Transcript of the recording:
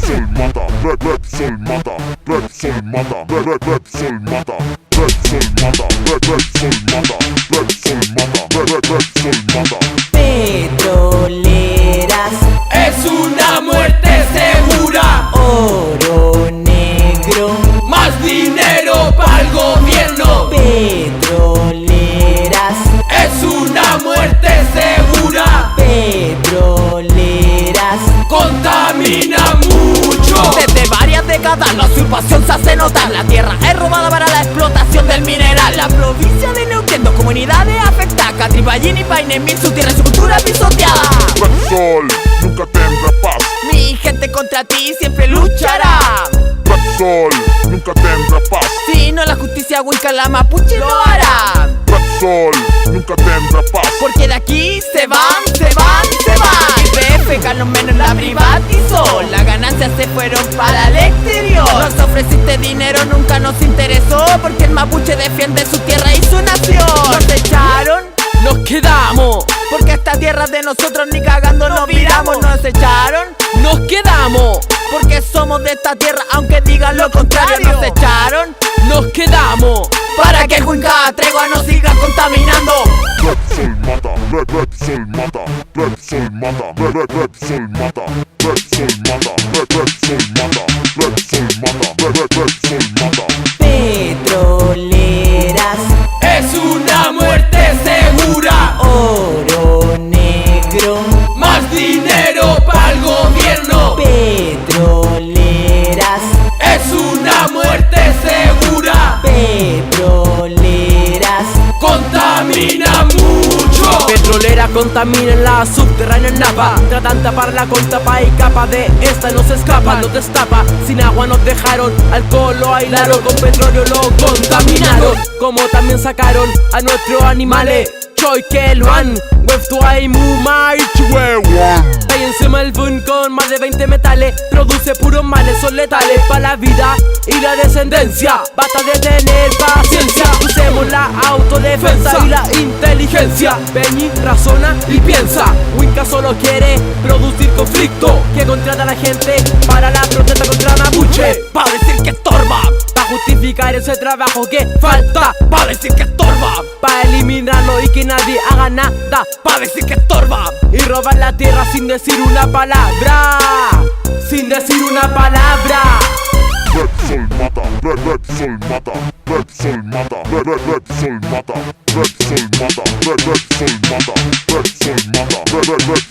Repsol mata, Repsol mata, Repsol mata, Repsol mata, Repsol mata, Repsol mata, Repsol mata, Repsol mata. Petroleras es una muerte segura. Oro negro, Más dinero para el gobierno. petroleras, Es una muerte segura. petroleras. Contamina mucho. Desde varias décadas la usurpación se hace notar. La tierra es robada para la explotación del mineral. La provincia de Neuquén, dos comunidades afectadas: Catripallín y Painemil, su tierra y su cultura pisoteada. Repsol nunca tendrá paz. Mi gente contra ti siempre luchará. Repsol nunca tendrá paz. Si no la justicia huinca, la mapuche lo hará. Repsol nunca tendrá paz. Porque de aquí se van, se van, se van. YPF ganó menos, la privatizó. Las ganancias se fueron para el exterior. Nos ofreciste dinero, nunca nos interesó. Porque el mapuche defiende su tierra y su nación. Nos echaron, Nos quedamos, porque esta tierra es de nosotros, ni cagando nos viramos. Nos echaron, nos quedamos, porque somos de esta tierra, aunque digan lo contrario. Nos echaron, nos quedamos. para que el Huinca tregua no siga contaminando. Repsol mata, Repsol mata, Repsol mata, Repsol mata, Repsol mata, Repsol mata, Repsol mata, Repsol mata. Petroleras, Es una muerte segura. oro negro, Más dinero para el gobierno. petroleras, Es una muerte segura. petroleras. Contamina mucho. Petrolera contamina en la subterránea en Napa. Tratan de taparla con tapa y capa, de esta no se escapa, no destapa. Sin agua nos dejaron, alcohol lo aislaron, con petróleo lo contaminaron. Como también sacaron a nuestros animales. Choy que lo han, tu hay muy mal. Ahí encima el boom con más de 20 metales. Produce puros males, son letales para la vida y la descendencia. Basta de tener paciencia. Usemos la autodefensa y la inteligencia. Peñi razona y piensa. Huinca solo quiere producir conflicto, que contrata a la gente para la protesta contra Mapuche. Pa' decir que estorba, Para justificar ese trabajo que falta. pa' decir que estorba, Para eliminarlo y que nadie haga nada. pa' decir que estorba. Y robar la tierra sin decir una palabra. Sin decir una palabra. Repsol mata, Repsol mata, Repsol mata, Repsol mata, Repsol mata, Repsol mata, Repsol mata, Repsol mata.